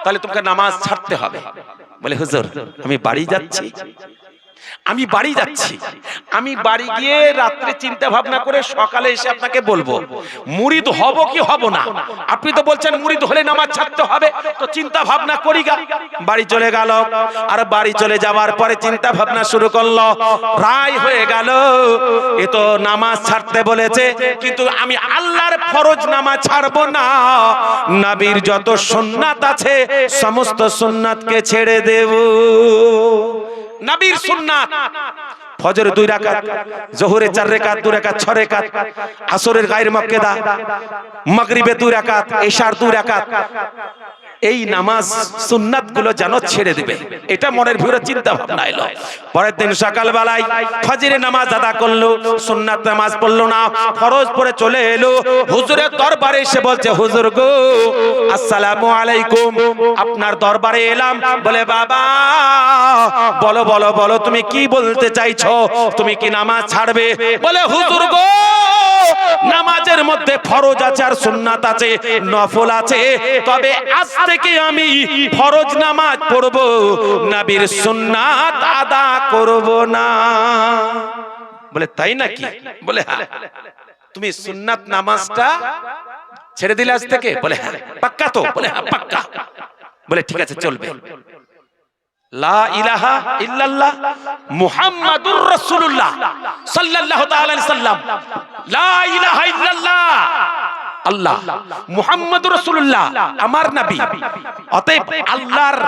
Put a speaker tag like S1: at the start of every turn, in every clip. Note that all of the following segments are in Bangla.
S1: তাহলে তোমাকে নামাজ ছাড়তে হবে। বলে হুজুর আমি বাড়ি যাচ্ছি, আমি বাড়ি গিয়ে রাত্রে চিন্তা ভাবনা করে সকালে এসে আপনাকে বলবো মুরিদ হব কি হব না। আপনি তো বলছেন মুরিদ হলে নামাজ ছাড়তে হবে, তো চিন্তা ভাবনা করি গা। বাড়ি চলে গেল, আর বাড়ি চলে যাওয়ার পরে চিন্তা ভাবনা শুরু করলো, রায় হয়ে গেল এ তো নামাজ ছাড়তে বলেছে, কিন্তু আমি আল্লাহর ফরজ নামাজ ছাড়বো না, নবীর যত সুন্নাত আছে সমস্ত সুন্নাতকে ছেড়ে দেব। নবীর সুন্নাত ফজরে 2 রাকাত, যোহরে 4 রাকাত, 2 রাকাত 6 রাকাত, আসরের গায়র মুক্কেদা, মাগরিবে 2 রাকাত, ইশার 2 রাকাত, এই নামাজ সুন্নাত গুলো যেন ছেড়ে দিবে, এটা মনের ভিতরে চিন্তা ভাবনা এলো। পরের দিন সকাল বেলায় ফজরের নামাজ আদা করলো, সুন্নাত নামাজ পড়লো না, ফরজ পড়ে চলে এলো হুজুরের দরবারে। এসে বলছে হুজুর গো আসসালামু আলাইকুম, আপনার দরবারে এলাম। বলে বাবা বলো বলো বলো তুমি কি বলতে চাইছো, তুমি কি নামাজ ছাড়বে? বলে হুজুর গো নামাজের মধ্যে ফরজ আছে আর সুন্নাত আছে, নফল আছে, তবে আজ থেকে আমি ফরজ নামাজ পড়ব, নবীর সুন্নাত আদা করব না। বলে তাই নাকি? বলে হ্যাঁ। তুমি সুন্নাত নামাজটা ছেড়ে দিলে আজ থেকে? বলে হ্যাঁ। পাক্কা তো? বলে হ্যাঁ পাক্কা। বলে ঠিক আছে চলবে। লা ইলাহা ইল্লাল্লাহ মুহাম্মাদুর রাসূলুল্লাহ সাল্লাল্লাহু তাআলা আলাইহি সাল্লাম, লা ইলাহা ইল্লাল্লাহ আল্লাহ মুহাম্মাদুর রাসূলুল্লাহ আমার নবী। অতএব আল্লাহর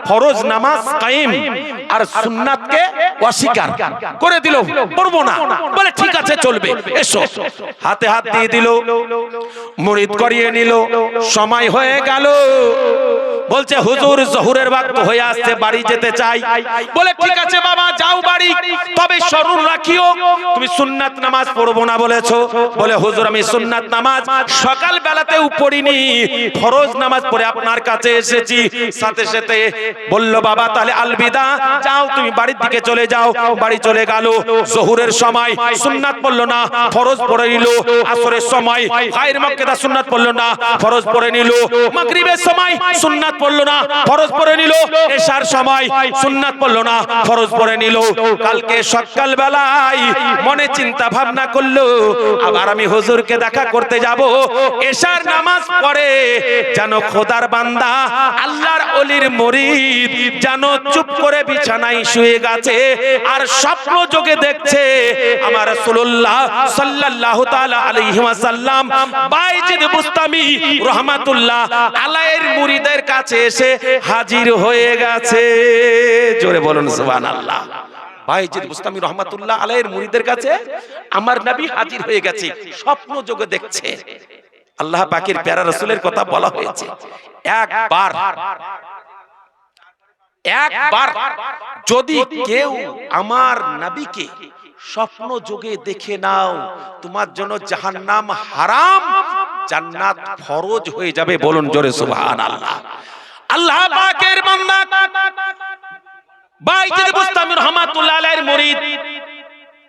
S1: ফরজ নামাজ কায়েম আর সুন্নাতকে অস্বীকার করে দিল, পড়বো না। বলে ঠিক আছে চলবে, এসো। হাতে হাত দিয়ে দিল, মুরিদ করিয়ে নিল। সময় হয়ে গেল, বলছে হুজুর জোহরের ওয়াক্ত হয়ে আসছে, বাড়ি যেতে চাই। বলে ঠিক আছে বাবা যাও বাড়ি, তবে স্মরণ রাখিও তুমি সুন্নাত নামাজ পড়বো না বলেছো। বলে হুজুর আমি সুন্নাত নামাজ সকাল বেলাতেও পড়িনি, ফরজ নামাজ পড়ে আপনার কাছে এসেছি। সাথে সাথে বলল বাবা তাহলে আলবিদা, যাও তুমি বাড়ির দিকে চলে যাও। বাড়ি চলে গেল। জোহরের সময় সুন্নাত পড়লো না, ফরজ পড়ে নিল। আসরের সময় গায়র মুক্কেদা সুন্নাত পড়লো না, ফরজ পড়ে নিল। মাগরিবের সময় সুন্নাত পড়লো না, ফরজ পড়ে নিল। এশার সময় সুন্নাত পড়লো না, ফরজ পড়ে নিল। কালকে সকাল বেলায় মনে চিন্তা ভাবনা করলো আবার আমি হুজুরকে দেখা করতে যাব। এশার নামাজ পড়ে যেন খোদার বান্দা আল্লাহর ওলির মুরিদ যেন চুপ করে বিছানায় শুয়ে গেছে আর স্বপ্ন যোগে দেখছে আমার রাসূলুল্লাহ সাল্লাল্লাহু তাআলা আলাইহি ওয়াসাল্লাম বাইজিদ বুস্তামি রাহমাতুল্লাহ আলাইহির মুরিদের কাছে এসে হাজির হয়ে গেছে। জোরে বলুন সুবহানাল্লাহ। বাইজিদ বুস্তামি রাহমাতুল্লাহ আলাইহির মুরিদের কাছে আমার নবী হাজির হয়ে গেছে, স্বপ্ন যোগে দেখছে। আল্লাহ পাকের প্যারা রাসূলের কথা বলা হয়েছে, একবার যদি কেউ আমার নবীকে স্বপ্ন যোগে দেখে নাও, তোমার জন্য জাহান্নাম হারাম, জান্নাত ফরজ হয়ে যাবে। বলুন জোরে সুবহানাল্লাহ। আল্লাহ পাকের বান্দা বাইজিদ বুস্তামি রাহমাতুল্লাহ আলাইহির মুরিদ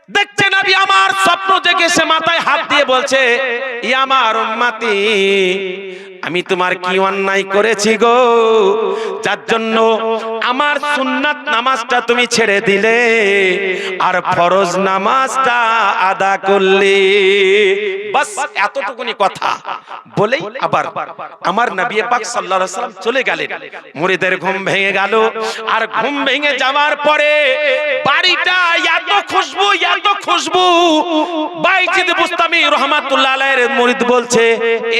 S1: দেখছে নবী আমার স্বপ্ন জেগে, সে মাথায় হাত দিয়ে বলছে ইয়া আমার উম্মতি, আমি তোমার কি অন্যায় করেছি গো, যার জন্য আমার সুন্নাত নামাজটা তুমি ছেড়ে দিলে আর ফরজ নামাজটা আদা করলে। বাস এতটুকুনি কথা বলেই আবার আমার নবী পাক সাল্লাল্লাহু আলাইহি ওয়াসাল্লাম চলে গেলেন। মুরিদের ঘুম ভেঙে গেল, আর ঘুম ভেঙে যাওয়ার পরে বাড়িটা এত খুশবু। বাইজিদ বুস্তামি রাহমাতুল্লাহ আলাইহির মুরিদ বলছে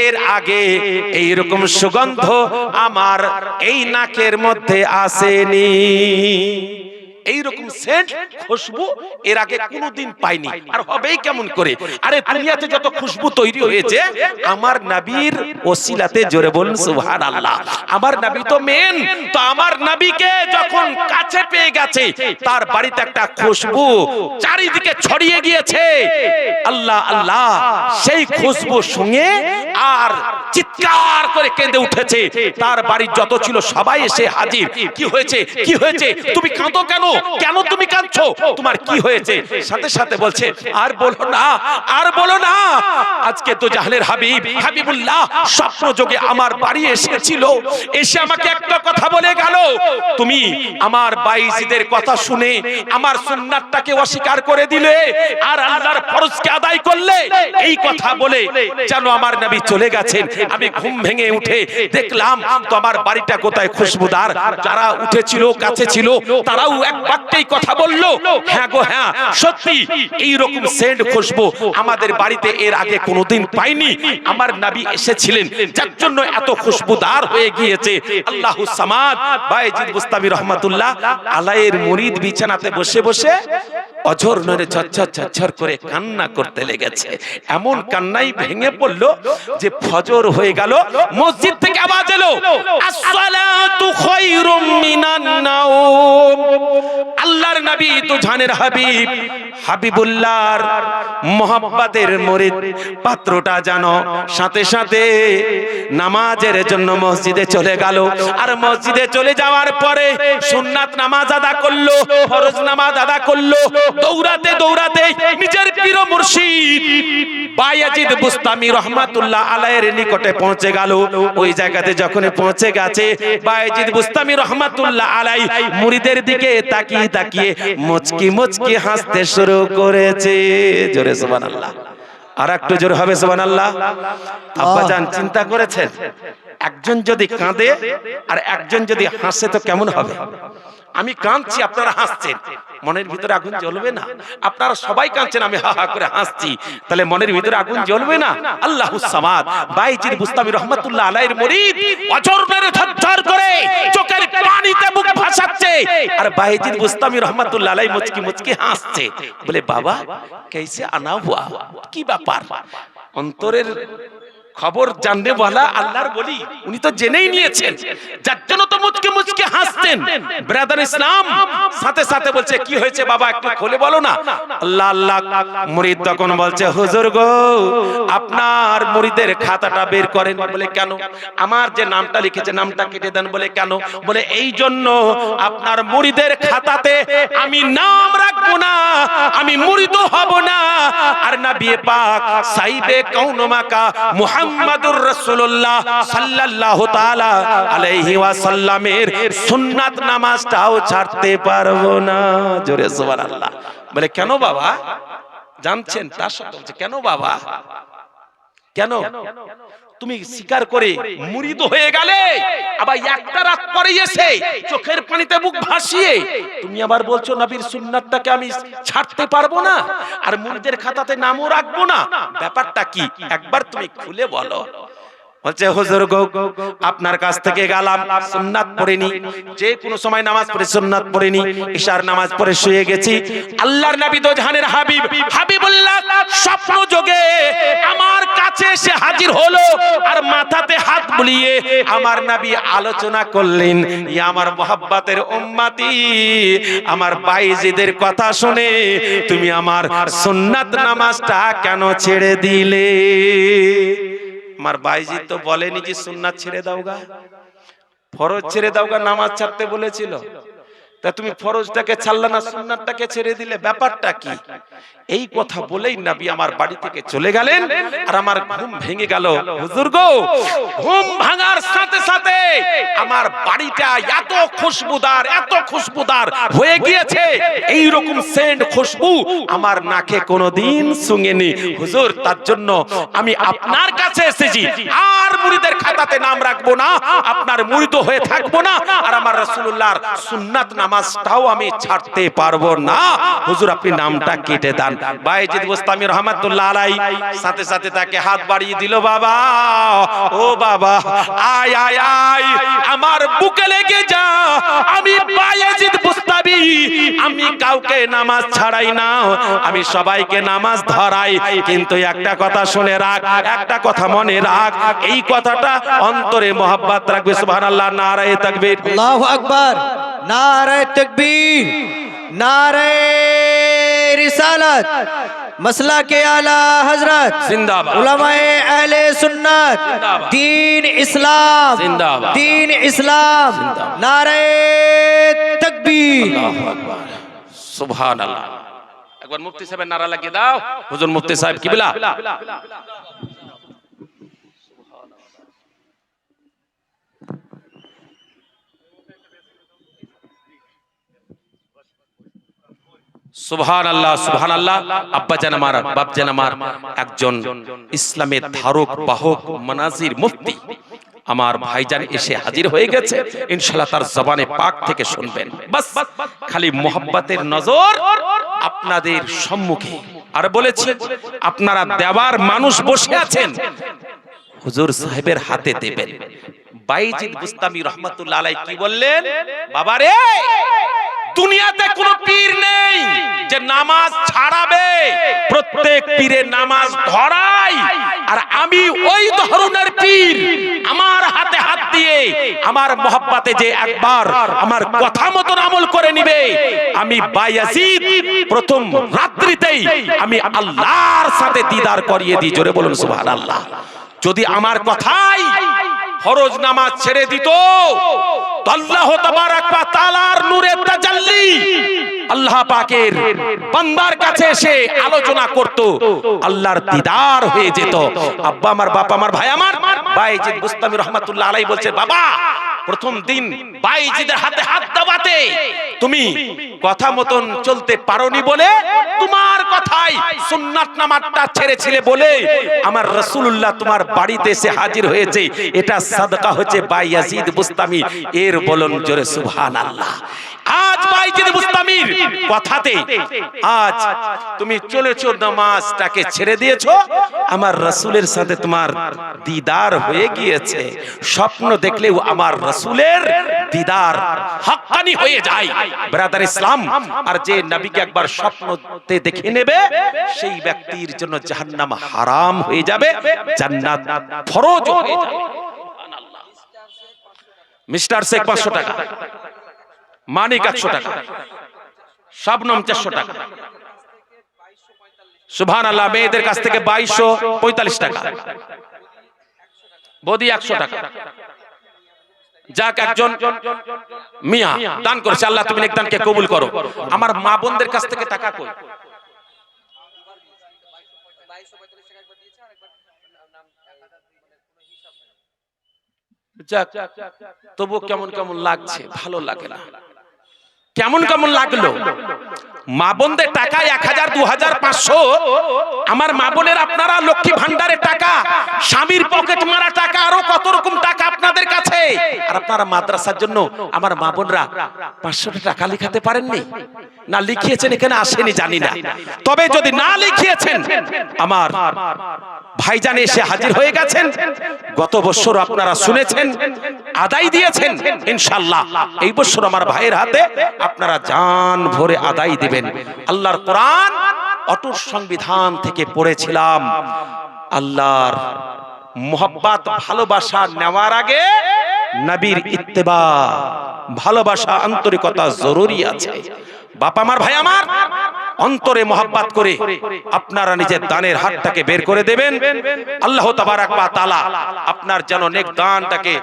S1: এর আগে এইরকম সুগন্ধ আমার এই নাকের মধ্যে আসেনি, এইরকম সেন্ট খুশবু এর আগে কোনোদিন পাইনি, আর হবেই কেমন করে? আরে দুনিয়াতে যত খুশবু তৈরি হয়েছে আমার নবীর ওসিলাতে। জোরে বলুন সুবহানাল্লাহ। আমার নবী তো মেন, তো আমার নবীকে যখন কাছে পেয়ে গেছে তার বাড়িতে একটা খুশবু চারিদিকে ছড়িয়ে গিয়েছে। আল্লাহ আল্লাহ, সেই খুশবু শুনে আর চিৎকার করে কেঁদে উঠেছে। তার বাড়ির যত ছিল সবাই এসে হাজির। কি হয়েছে কি হয়েছে, তুমি কাঁদো কেন? কেন তুমি কাঁদছো, তোমার কি হয়েছে? সাথে সাথে বলছে আর বলো না, আর বলো না, আজকে তো জাহানের হাবিব হাবিবুল্লাহ স্বপ্ন যোগে আমার বাড়ি এসেছিল, এসে আমাকে একটা কথা বলে গেল, তুমি আমার বাইজিদের কথা শুনে আমার সুন্নাতটাকে অস্বীকার করে দিলে আর আল্লাহর ফরজকে আদায় করলে, এই কথা বলে যেন আমার নবী চলে গেছেন। আমি ঘুম ভেঙে উঠে দেখলাম তো আমার বাড়িটা কোথায় খুশবুদার। যারা উঠেছিল কাছে ছিল তারাও এক বাক্যেই কথা বলল, হ্যাঁ গো হ্যাঁ, সত্যি এই রকম সেন্ট খুশবু আমাদের বাড়িতে এর আগে কোনোদিন পাইনি। আমার নবী এসেছিলেন যার জন্য এত খুশবুদার হয়ে গিয়েছে। আল্লাহুস সামাদ। বায়েজিদ বুস্তামি রহমাতুল্লাহ আলাইহির মুরিদ বিছানাতে বসে বসে অঝর নরে ঝরঝর ঝরঝর করে কান্না করতে লেগেছে। এমন কান্নাই ভেঙে পড়ল যে ফজর হয়ে গেল, মসজিদ থেকে আওয়াজ এলো, আসসালাতু খায়রুম মিনান নাওম। আল্লাহর নবী তো জানের হাবিব হাবিবুল্লাহর মোহাব্বতের মুরিদ পাত্রটা জানো, সাথে সাথে নামাজের জন্য মসজিদে চলে গেল। আর মসজিদে চলে যাওয়ার পরে সুন্নাত নামাজ আদা করলো, ফরজ নামাজ আদা করলো। দৌড়াতে দৌড়াতে নিজের পীর মুর্শিদ বায়েজিদ বুস্তামি রহমাতুল্লাহ আলাইহির নিকটে পৌঁছে গেল। ওই জায়গাতে যখন পৌঁছে গেছে, বায়েজিদ বুস্তামি রহমাতুল্লাহ আলাইহি মুরিদের দিকে তাকিয়ে তাকিয়ে মুচকি মুচকি হাসতে শুরু করেছে। জোরে সুবহানাল্লাহ, আর একটু জোরে হবে সুবহানাল্লাহ। আব্বাজান চিন্তা করেছেন, একজন যদি কাঁদে আর একজন যদি হাসে তো কেমন হবে? আমি কাঁদছি, আপনারা হাসছেন, মনের ভিতরে আগুন জ্বলবে না? আপনারা সবাই কাঁদছেন, আমি হা হা করে হাসছি, তাহলে মনের ভিতরে আগুন জ্বলবে না? আল্লাহুস সামাদ। বায়েজিদ বুস্তামি রহমাতুল্লাহ আলাইহির মুরিদ অঝর মেরে ঝরঝর করে চোখের পানিতে মুখ ভাসাচ্ছে, আর বায়েজিদ বুস্তামি রহমাতুল্লাহ আলাইহি মুচকি মুচকি হাসছে। বলে বাবা कैसे आना हुआ, কি ব্যাপার? অন্তরের খবর জানতে বলা আল্লাহর বলি, উনি তো জেনেই নিয়েছেন, যার জন্য তো মুচকে মুচকে হাসতেন। ব্রাদার ইসলাম সাথে সাথে বলছে কি হয়েছে বাবা, একটু খুলে বলো না। আল্লাহ আল্লাহ। মুরিদ তখন বলছে হুজুর গো, আপনার মুরিদের খাতাটা বের করেন। বলে কেন? আমার যে নামটা লিখেছে নামটা কেটে দেন। বলে কেন? বলে এই জন্য আপনার মুরিদের খাতাতে আমি নাম রাখবো না, আমি মুরিদ হব না। আর নবী পাক সাইবে কাউনমাকা মুহাম্মাদুর রাসূলুল্লাহ সাল্লাল্লাহু তাআলা আলাইহি ওয়াসাল্লামের সুন্নাত নামাজটাও ছাড়তে পারবো না। জোরে সুবহানাল্লাহ। বলে কেন বাবা? জানছেন তার সাথে বলছে কেন বাবা, কেন? তুমি স্বীকার করে মুরিদ হয়ে গেলে, আবার একটা রাত পরে এসে চোখের পানিতে মুখ ভাসিয়ে তুমি আবার বলছো নবীর সুন্নাতটাকে আমি ছাড়তে পারবো না আর মুরিদের খাতাতে নামও রাখবো না। ব্যাপারটা কি একবার তুমি খুলে বলো। বলছে হুজুর গো, আপনার কাছ থেকে গেলাম, সুন্নাত পড়িনি, যে কোনো সময় নামাজ পড়ে সুন্নাত পড়িনি, ইশার নামাজ পড়ে শুয়ে গেছি। আল্লাহর নবী তো জাহানের হাবিব হাবিবুল্লাহ স্বপ্ন যোগে আমার কাছে এসে হাজির হলো, আর মাথাতে হাত বুলিয়ে আমার নবী আলোচনা করলেন, ইয়া আমার মুহাব্বতের উম্মতি, আমার বাইজিদের কথা শুনে তুমি আমার সুন্নাত নামাজটা কেন ছেড়ে দিলে? আমার বাইজি তো বলেনি যে সুন্নাত ছেড়ে দাওগা, ফরজ ছেড়ে দাওগা, নামাজ ছাড়তে বলেছিল, তা তুমি ফরজটাকে ছাড়লে না, সুন্নাতটাকে ছেড়ে দিলে, ব্যাপারটা কি? এই কথা বলেই নবী আমার বাড়ি থেকে চলে গেলেন, আর আমার ঘুম ভেঙে গেল। হুজুর গো, ঘুম ভাঙার সাথে সাথে আমার বাড়িটা এত খুশবুদার হয়ে গিয়েছে, এই রকম সেন্ট খুশবু আমার নাকে কোনোদিন শুঙেনি। হুজুর, তার জন্য আমি আপনার কাছে এসেছি, আর মুরিদের খাতাতে নাম রাখবো না, আপনার মুরিদ হয়ে থাকবো না, আর আমার রাসূলুল্লাহর সুন্নাত নামাজটাও আমি ছাড়তে পারবো না। হুজুর আপনি নামটা কেটে দেন। বায়েজিদ বুস্তামি রহমাতুল্লাহ আলাইহি সাথে সাথে তাকে হাত বাড়িয়ে দিল, বাবা ও বাবা, আয় আয় আয়, আমার বুকে লেগে যা, আমি বায়েজিদ বুস্তামি, আমি কাউকে নামাজ ছাড়াই না, আমি সবাইকে নামাজ ধরাই। কিন্তু একটা কথা শুনে রাখ, একটা কথা মনে রাখ, এই কথাটা অন্তরে মোহাব্বত রাখবে। সুবহানাল্লাহ, নারায়ে তাকবীর,
S2: আল্লাহু আকবার, নারায়ে তাকবীর, নারায়ে रिसालत, मसला के आला हजरत
S1: जिंदाबाद,
S2: उलमाए अहले सुन्नत, दीन इस्लाम
S1: जिंदाबाद,
S2: दीन इस्लाम, नारे तकबीर।
S1: अल्लाहु अकबर। সুবহানাল্লাহ। একবার মুফতি সাহেবের নারা লাগিয়ে দাও, হুজুর মুফতি সাহেব কিবলা। সুবহানাল্লাহ সুবহানাল্লাহ। আব্বাজান আমার, বাপজান আমার, একজন ইসলামের ধারক বাহক মানাজির মুফতি আমার ভাইজান এসে হাজির হয়ে গেছে। ইনশাআল্লাহ তার জবানে পাক থেকে শুনবেন। বাস খালি মোহাব্বতের নজর আপনাদের সম্মুখে। আর বলেছি আপনারা দেওয়ার মানুষ বসে আছেন, হুজুর সাহেবের হাতে দেবেন। বাইজিদ বুস্তামি রহমাতুল্লাহ আলাইহি কি বললেন? বাবারে, দুনিয়াতে কোনো পীর নেই যে নামাজ ছাড়াবে, প্রত্যেক পীরের নামাজ ধরাই। আর আমি ওই ধরনের পীর, আমার হাতে হাত দিয়ে আমার মোহাব্বতে যে একবার আমার কথা মতন আমল করে নিবে, আমি বায়াজিদ প্রথম রাত্রিতেই আমি আল্লাহর সাথে দিদার করিয়ে দিই। জোরে বলুন সুবহানাল্লাহ। যদি আমার কথাই ফরজ নামাজ ছেড়ে দিত, তো আল্লাহ তাবারাক ওয়া তাআলার নূরের তাজাল্লি আল্লাহ পাকের বান্দার কাছে এসে আলোচনা করত, আল্লাহর দিদার হয়ে যেত। আব্বা আমার, বাপ আমার, ভাই আমার, বাইজিদ বুস্তামি রহমাতুল্লাহ আলাইহি বলছে, বাবা প্রথম দিন বাইজিদের হাতে হাত দাবাতে তুমি কথা মতন চলতে পারোনি বলে, তোমার কথাই সুন্নাত নামাজটা ছেড়েছিলে বলে আমার রাসূলুল্লাহ তোমার বাড়িতে এসে হাজির হয়েছে। এটা সাদকা হচ্ছে বাইজিদ বুস্তামি এর। বলুন জোরে সুবহানাল্লাহ। আজ বাইজিদ বুস্তামির কথাতে আজ তুমি চলেছো, নামাজটাকে ছেড়ে দিয়েছো, আমার রাসূলের সাথে তোমার দিদার হয়ে গিয়েছে। স্বপ্ন দেখলেও আমার রাসূলের দিদার হাক্কানি হয়ে যায়। ব্রাদার ইসলাম, আর যে নবীকে একবার স্বপ্নতে দেখে নেবে, সেই ব্যক্তির জন্য জাহান্নাম হারাম হয়ে যাবে, জান্নাত ফরজ হয়ে যাবে। মিস্টার শেখ 500 টাকা, মানিক 100 টাকা, শাবনম 400 টাকা, সুবহানাল্লাহ। মেয়েদের কাছ থেকে 2245 টাকা, বদি 100 টাকা। যাক একজন মিয়া দান করেছে, আল্লাহ তুমি নেক দানকে কবুল করো। আমার মা বোনদের কাছ থেকে টাকা কই? যাক, তবু কেমন কেমন লাগছে, ভালো লাগে না। কেমন কেমন লাগলো? মা বোনদের টাকা 1000, 2000, 500, আমার মা বোনের আপনারা লক্ষ্মী ভান্ডারের টাকা, স্বামীর পকেট মারা টাকা, আরো কত রকম টাকা আপনাদের কাছে। আর আপনারা মাদ্রাসার জন্য আমার মা বোনরা 500 টাকা লিখাতে পারেননি, না লিখিয়েছেন এখানে আসেনি জানি না। তবে যদি না লিখিয়েছেন, আমার ভাইজান এসে হাজির হয়ে গেছেন। গত বছর আপনারা শুনেছেন, আদায় দিয়েছেন। ইনশাআল্লাহ এই বছর আমার ভাইয়ের হাতে আপনারা জান ভরে আদায় দিবেন। আল্লাহর কোরআন অটুট সংবিধান থেকে পড়েছিলাম, আল্লাহর মোহাব্বত ভালোবাসা নেওয়ার আগে নবীর ইত্তেবা, ভালোবাসা আন্তরিকতা জরুরি আছে। বাপ আমার, ভাই আমার, অন্তরে মোহাব্বত করে আপনারা নিজের দানের হাতটাকে বের করে দেবেন। আল্লাহ তাবারাক ওয়া তাআলা আপনার যেন নেক দানটাকে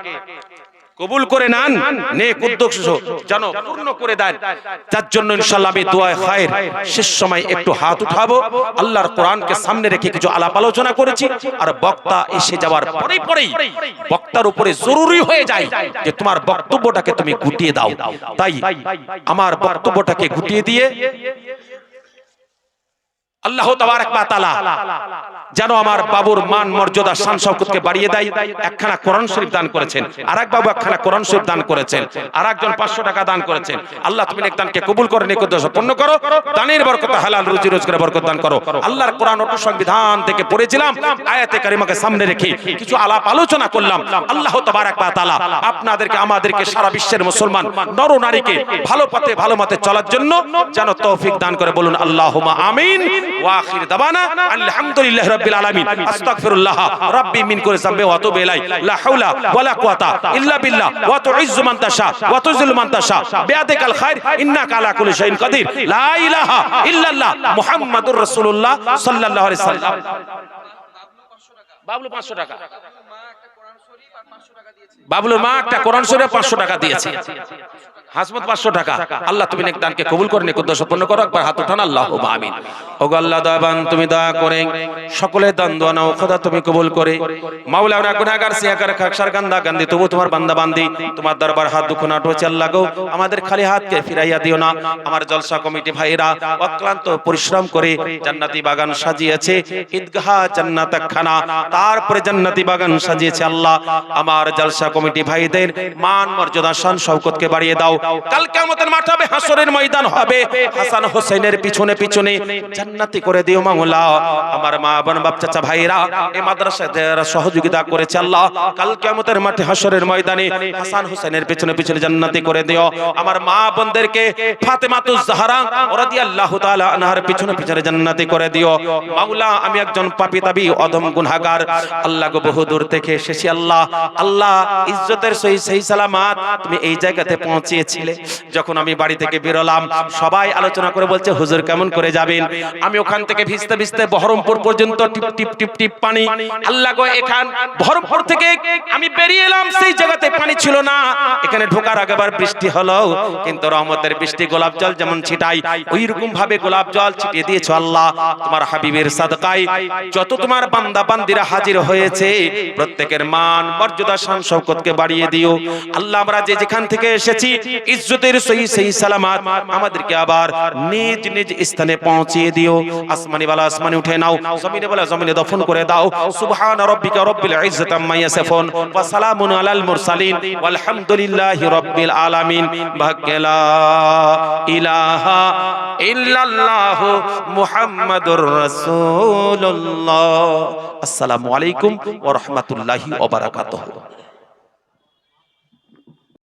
S1: কবুল করে নেন, নেক উদ্দেশ্য যেন পূর্ণ করে দেন। যার জন্য ইনশাআল্লাহ আমি দোয়া খায়ের শেষ সময় একটু হাত উঠাবো। আল্লাহর কোরআনকে সামনে রেখে কিছু আলাপ আলোচনা করেছি, আর বক্তা এসে যাওয়ার পরেই বক্তার উপরে জরুরি হয়ে যায় যে তোমার বক্তব্যটাকে তুমি গুটিয়ে দাও। তাই আমার বক্তব্যটাকে গুটিয়ে দিয়ে আল্লাহ তাবারাক ওয়া তাআলা যেন আমার বাবুর মান মর্যাদা শান শওকতকে বাড়িয়ে দেয়। একখানা কোরআন শরীফ দান করেছেন, আরেক বাবু একখানা কোরআন শরীফ দান করেছেন, আরেকজন 500 টাকা দান করেছেন। আল্লাহ তুমি নেক দানকে কবুল করে নেক উদ্দেশ্য পূর্ণ করো, দানের বরকতে হালাল রুজি রোজগারে বরকত দান করো। আল্লাহর কোরআন অটুট সংবিধান থেকে পড়েছিলাম, আয়াতে কারিমাকে সামনে রেখে কিছু আলাপ আলোচনা করলাম। আল্লাহ তাবারাক ওয়া তাআলা আপনাদেরকে আমাদেরকে সারা বিশ্বের মুসলমান নর নারীকে ভালো পথে ভালো মতে চলার জন্য যেন তৌফিক দান করে। বলুন আল্লাহুম্মা আমিন। ওয়া আখির দাওয়ানা আলহামদুলিল্লাহি রাব্বিল আলামিন। আস্তাগফিরুল্লাহ রাব্বি মিন কুল্লি যামবি ওয়া আতুবু ইলাইহি। লা হাওলা ওয়া লা কুওয়াতা ইল্লা বিল্লাহ। ওয়া তুইজ্জু মান তাশা ওয়া তুযিল্লু মান তাশা বিয়াদিকাল খায়র ইন্নাকা আলা কুল্লি শাইইন কাদির। লা ইলাহা ইল্লাল্লাহ মুহাম্মাদুর রাসূলুল্লাহ সাল্লাল্লাহু আলাইহি সাল্লাম। বাবলু 500 টাকা, বাবলুর মা একটা কোরআন শরীফ 500 টাকা দিয়েছে। হাসমত 500 টাকা। আল্লাহ তুমি নেক দানকে কবুল করে নেক উদ্দেশ্য পূর্ণ করো। একবার হাত উঠান, আল্লাহুম্মা আমিন। ওগো আল্লাহ দয়াবান, তুমি দয়া করে সকলে দান দোয়া নাও খোদা, তুমি কবুল করে। মাওলা আমরা গুনাহগার সিয়াকার খাকসার গান্দা গান্দি, তবু তোমার বান্দা বান্দি তোমার দরবার হাত দুঃখ না উঠেছে আল্লাহ গো, আমাদের খালি হাতকে ফিরাইয়া দিও না। আমার জলসা কমিটি ভাইরা অক্লান্ত পরিশ্রম করে জান্নাতি বাগান সাজিয়েছে, ঈদগাহ জান্নাত খানা, তারপরে জান্নাতি বাগান সাজিয়েছে আল্লাহ। আমার জলসা কমিটি ভাইদের মান মর্যাদা শান শওকতকে বাড়িয়ে দাও। কাল কিয়ামতের মাঠে হবে, হাসরের ময়দান হবে, হাসান হোসেনের পিছনে পিছনে জান্নাতি করে দিও মাওলা। আমার মা বোন বাপ চাচা ভাইরা এই মাদ্রাসাতে সহযোগিতা করেছে আল্লাহ, কাল কিয়ামতের মাঠে হাসরের ময়দানে হাসান হোসেনের পিছনে পিছনে জান্নাতি করে দিও। আমার মা বোনদেরকে ফাতেমাতুজ জাহরা রাদিয়াল্লাহু তাআলা আনহার পিছনে পিছনে জান্নাতি করে দিও মাওলা। আমি একজন পাপী তাবী অদম গুনাহগার আল্লাহ গো, বহু দূর থেকে এসেছি আল্লাহ। আল্লাহ ইজ্জতের সহিত সেই সালামাত তুমি এই জায়গাতে পৌঁছিয়েছিলে। যখন আমি বাড়ি থেকে বেরোলাম, সবাই আলোচনা করে বলছে হুজুর কেমন করে যাবেন। আমি ওখান থেকে ভিজতে ভিজতে বহরমপুর পর্যন্ত টিপ টিপ টিপ টিপ পানি। আল্লাহ গো, এখান বহরমপুর থেকে আমি বেরিয়ে এলাম, সেই জায়গাতে পানি ছিল না। এখানে ঢোকার আগেবার বৃষ্টি হলো, কিন্তু রহমতের বৃষ্টি গোলাপ জল যেমন ছিটাই ওই রকম ভাবে গোলাপ জল ছিটিয়ে দিয়েছো আল্লাহ। তোমার হাবিবের সাদকায় যত তোমার বান্দা বান্দিরা হাজির হয়েছে, প্রত্যেকের মান মর্যাদা শান শওকতকে বাড়িয়ে দিও আল্লাহ। আমরা যে যেখান থেকে এসেছি ইজ্জতের সহিত সেই সালামাত আমাদেরকে আবার নিজ নিজ স্থানে পৌঁছিয়ে দিও। আসমানি ওয়ালা আসমানে উঠে নাও, জমিনে ওয়ালা জমিনে দফন করে দাও। সুবহান রাব্বিকা রব্বিল ইজ্জাতি আম্মা ইয়াসিফুন ওয়া সালামুন আলাল মুরসালিন ওয়ালহামদুলিল্লাহি রাব্বিল আলামিন। লা ইলাহা ইল্লাল্লাহু মুহাম্মাদুর রাসূলুল্লাহ। আসসালামু আলাইকুম ওয়া রাহমাতুল্লাহি ওয়া বারাকাতুহু।